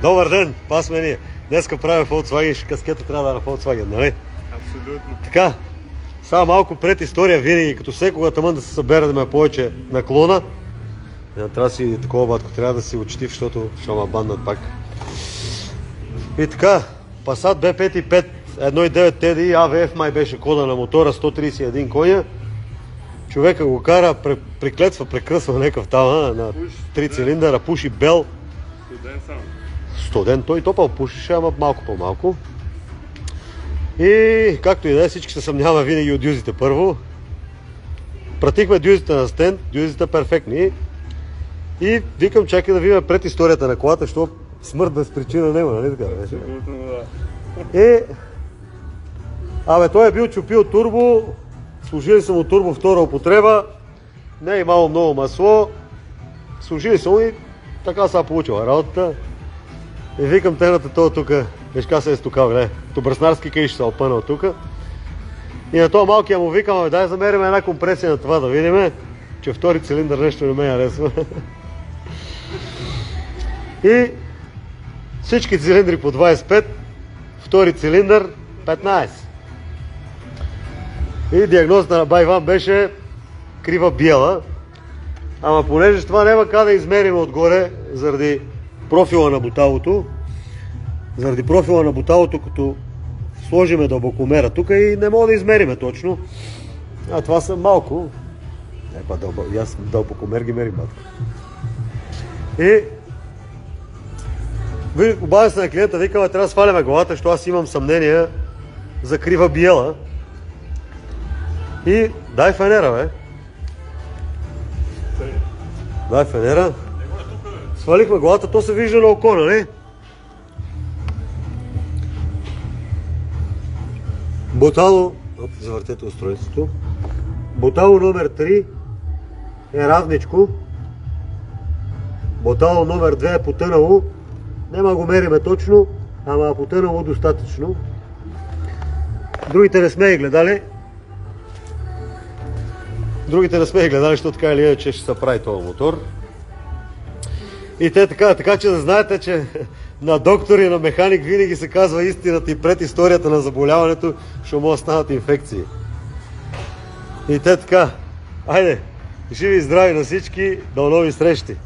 Добър ден, това сме ние. Днеска правим Volkswagen, каскета трябва да е на Volkswagen, нали? Абсолютно. Така, сега малко пред история винаги, като всекога тъмън да се събере да ме повече наклона. Трябва да си такова, батко, трябва да си учтив, защото ще ма баннат пак. И така, Passat B5.5 1.9 TDI AVF май беше кода на мотора, 131 коня. Човека го кара, приклетва, прекръсва някакъв там на 3 цилиндъра, пуши бел. Студен само. Студен, той топъл пушеше, ама малко по-малко. И както и да е, всички се съмнява винаги от дюзите първо. Пратихме дюзите на стенд, дюзите перфектни. И викам, чакай да видим пред историята на колата, защото смърт без причина няма, нали така? Абсолютно, да. И... той е бил чупил турбо, служили са му турбо втора употреба, не е имало много масло, служили са му и така са получила работата. И викам тената това тук, виж как се е стукал, гледай, бръснарски каиш се опънал тук. И на това малкия му викам, дай замерим една компресия на това да видим, че втори цилиндър нещо не ме харесва. И всички цилиндри по 25, втори цилиндър 15. И диагнозата на Байван беше крива биела. Ама понеже това няма как да измерим отгоре заради профила на буталото. Заради профила на буталото, като сложиме дълбокомера тук и не мога да измериме точно. А това са малко. Аз дълбокомер ги мерим, батко. И обадя се на клиента, викам, трябва да сваляме главата, защото аз имам съмнение за крива биела. И дай фенера, бе. Дай фенера. Свалихме главата, то се вижда на око, нали? Бутало, завъртете устройството. Бутало номер 3 е равничко. Бутало номер 2 е потънало. Нема го мериме точно, ама потънало достатъчно. Другите не сме и гледали. Защото така или иначе ще се прави този мотор. И те така че да знаете, че на доктор и на механик винаги се казва истината и пред историята на заболяването, ще могат да станат инфекции. И те така, айде, живи и здрави на всички, до нови срещи!